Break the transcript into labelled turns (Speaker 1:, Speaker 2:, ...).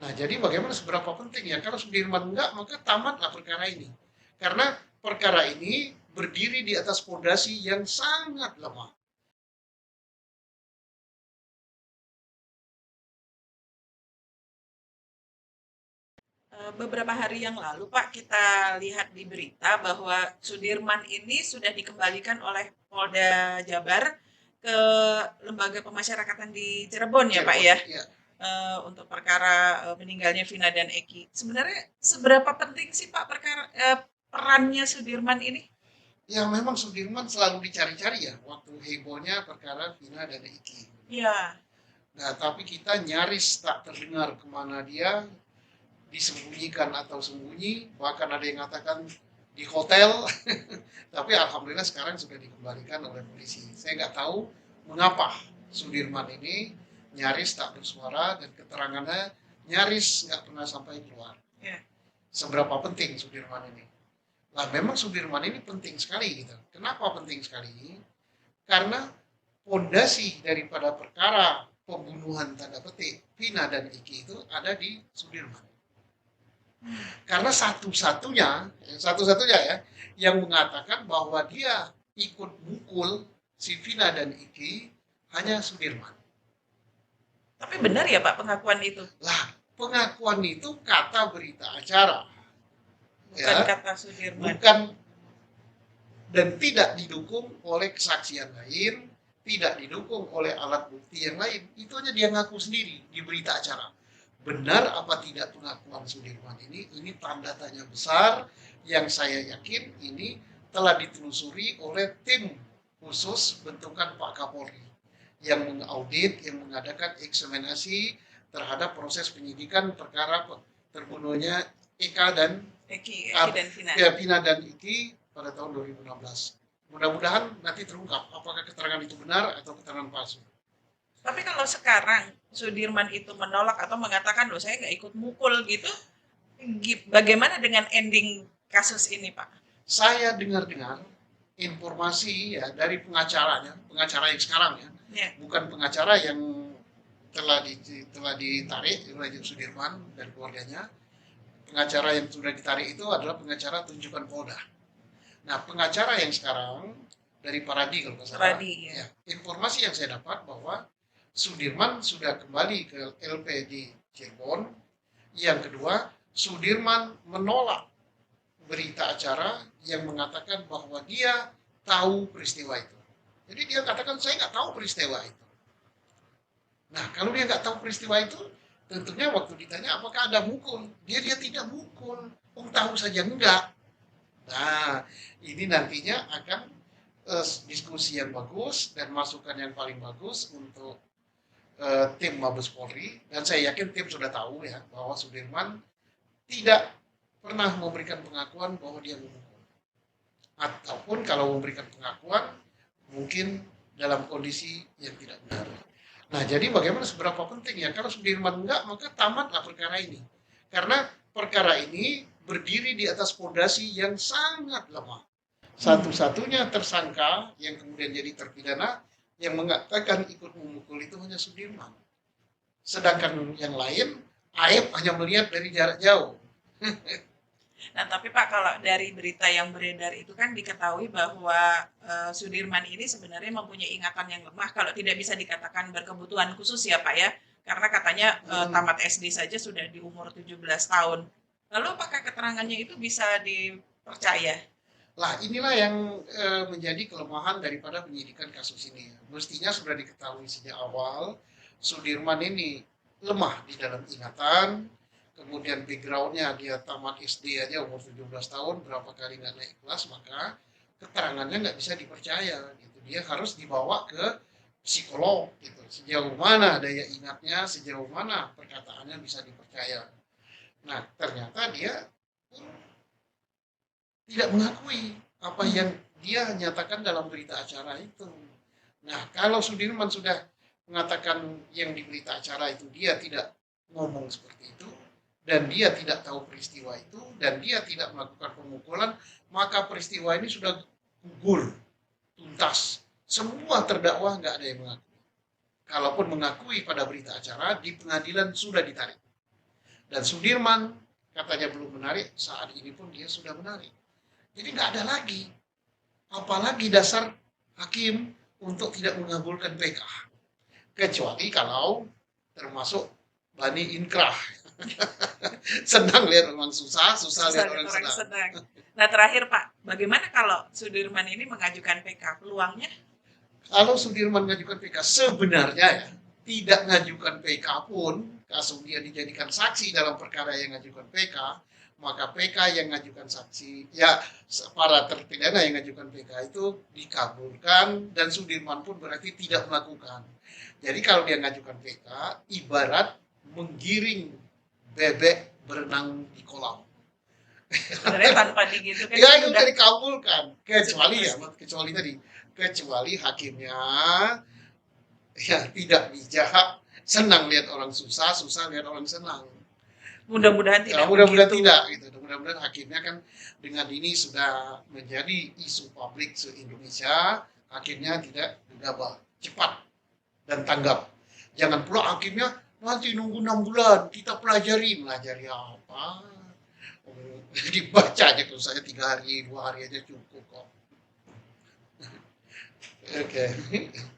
Speaker 1: Nah, jadi bagaimana seberapa penting ya? Kalau Sudirman enggak, maka tamatlah perkara ini. Karena perkara ini berdiri di atas fondasi yang sangat lemah.
Speaker 2: Beberapa hari yang lalu Pak, kita lihat di berita bahwa Sudirman ini sudah dikembalikan oleh Polda Jabar ke lembaga pemasyarakatan di Cirebon ya Pak
Speaker 1: Cirebon,
Speaker 2: ya,
Speaker 1: ya.
Speaker 2: untuk perkara meninggalnya Vina dan Eki. Sebenarnya seberapa penting sih Pak perannya Sudirman ini?
Speaker 1: Ya memang Sudirman selalu dicari-cari ya, waktu hebohnya perkara Vina dan Iki.
Speaker 2: Iya.
Speaker 1: Nah, tapi kita nyaris tak terdengar kemana dia, disembunyikan atau sembunyi, bahkan ada yang mengatakan di hotel, tapi alhamdulillah sekarang sudah dikembalikan oleh polisi. Saya nggak tahu mengapa Sudirman ini nyaris tak bersuara dan keterangannya nyaris nggak pernah sampai keluar.
Speaker 2: Ya.
Speaker 1: Seberapa penting Sudirman ini? Nah, memang Sudirman ini penting sekali gitu. Kenapa penting sekali? Karena fondasi daripada perkara pembunuhan tanda petik Vina dan Iki itu ada di Sudirman. Karena satu-satunya ya, yang mengatakan bahwa dia ikut mukul si Vina dan Iki hanya Sudirman.
Speaker 2: Tapi benar ya Pak pengakuan itu?
Speaker 1: Lah, pengakuan itu kata berita acara,
Speaker 2: Bukan
Speaker 1: ya,
Speaker 2: kata Sudirman.
Speaker 1: bukan, dan tidak didukung oleh kesaksian lain, tidak didukung oleh alat bukti yang lain. Itu hanya dia ngaku sendiri di berita acara. Benar apa tidak pengakuan Sudirman ini? Ini tanda tanya besar yang saya yakin ini telah ditelusuri oleh tim khusus bentukan Pak Kapolri yang mengaudit, yang mengadakan eksaminasi terhadap proses penyidikan perkara terbunuhnya Eka dan
Speaker 2: Eki dan Vina.
Speaker 1: ya, Vina dan Iki pada tahun 2016. Mudah-mudahan nanti terungkap apakah keterangan itu benar atau keterangan palsu.
Speaker 2: Tapi kalau sekarang Sudirman itu menolak atau mengatakan, loh saya nggak ikut mukul gitu, bagaimana dengan ending kasus ini Pak?
Speaker 1: Saya dengar-dengar informasi ya dari pengacaranya, pengacara yang sekarang ya,
Speaker 2: Ya.
Speaker 1: bukan pengacara yang telah ditarik oleh Sudirman dan keluarganya. Pengacara yang sudah ditarik itu adalah pengacara tunjukkan Polda. Nah, pengacara yang sekarang dari Paradi kalau nggak salah,
Speaker 2: Paradi, ya.
Speaker 1: ya, informasi yang saya dapat bahwa Sudirman sudah kembali ke LP di Cirebon. Yang kedua, Sudirman menolak berita acara yang mengatakan bahwa dia tahu peristiwa itu. Jadi dia katakan saya nggak tahu peristiwa itu. Nah, kalau dia nggak tahu peristiwa itu, tentunya waktu ditanya apakah ada mukul, dia tidak mukul. Tahu saja enggak. Nah, ini nantinya akan diskusi yang bagus dan masukan yang paling bagus untuk tim Mabes Polri, dan saya yakin tim sudah tahu ya bahwa Sudirman tidak pernah memberikan pengakuan bahwa dia memukul, ataupun kalau memberikan pengakuan mungkin dalam kondisi yang tidak benar. Nah, jadi bagaimana seberapa penting ya kalau Sudirman enggak, maka tamatlah perkara ini. Karena perkara ini berdiri di atas fondasi yang sangat lemah. Satu-satunya tersangka yang kemudian jadi terpidana yang mengatakan ikut memukul itu hanya Sudirman. Sedangkan yang lain, Aib hanya melihat dari jarak jauh.
Speaker 2: Nah, tapi Pak, kalau dari berita yang beredar itu kan diketahui bahwa Sudirman ini sebenarnya mempunyai ingatan yang lemah, kalau tidak bisa dikatakan berkebutuhan khusus ya Pak ya, karena katanya tamat SD saja sudah di umur 17 tahun. Lalu apakah keterangannya itu bisa dipercaya?
Speaker 1: Lah, inilah yang menjadi kelemahan daripada penyidikan kasus ini. Mestinya sudah diketahui sejak awal, Sudirman ini lemah di dalam ingatan, kemudian backgroundnya dia tamat SD aja umur 17 tahun, berapa kali nggak naik kelas, maka keterangannya nggak bisa dipercaya. Gitu. Dia harus dibawa ke psikolog. Gitu. Sejauh mana daya ingatnya, sejauh mana perkataannya bisa dipercaya. Nah, ternyata dia tidak mengakui apa yang dia nyatakan dalam berita acara itu. Nah, kalau Sudirman sudah mengatakan yang di berita acara itu dia tidak ngomong seperti itu, dan dia tidak tahu peristiwa itu, dan dia tidak melakukan pemukulan, maka peristiwa ini sudah gugur, tuntas. Semua terdakwa nggak ada yang mengakui. Kalaupun mengakui pada berita acara, di pengadilan sudah ditarik. Dan Sudirman katanya belum menarik, saat ini pun dia sudah menarik. Jadi nggak ada lagi, apalagi dasar hakim untuk tidak mengabulkan PK. Kecuali kalau termasuk Bani Inkrah. Senang lihat orang susah, susah lihat orang senang.
Speaker 2: senang. Nah terakhir Pak, bagaimana kalau Sudirman ini mengajukan PK? Peluangnya?
Speaker 1: Kalau Sudirman mengajukan PK sebenarnya ya, tidak mengajukan PK pun, kasus dia dijadikan saksi dalam perkara yang mengajukan PK, maka PK yang mengajukan saksi, ya para terpidana yang mengajukan PK itu dikabulkan dan Sudirman pun berarti tidak melakukan. Jadi kalau dia mengajukan PK, ibarat menggiring bebek berenang di kolam.
Speaker 2: Sebenarnya tanpa digitukan
Speaker 1: Ya
Speaker 2: itu
Speaker 1: itu
Speaker 2: udah
Speaker 1: dikabulkan, kecuali tadi, kecuali hakimnya ya tidak bijak, senang lihat orang susah, susah lihat orang senang.
Speaker 2: mudah-mudahan
Speaker 1: Ya,
Speaker 2: tidak
Speaker 1: mudah-mudahan
Speaker 2: begitu.
Speaker 1: tidak gitu. Mudah-mudahan hakimnya kan dengan ini sudah menjadi isu publik se-Indonesia, hakimnya tidak gegabah, cepat dan tanggap. Jangan pula hakimnya nanti nunggu 6 bulan, kita pelajari apa? Oh, dibaca aja kalau saya 3 hari, 2 hari aja cukup kok. Oke.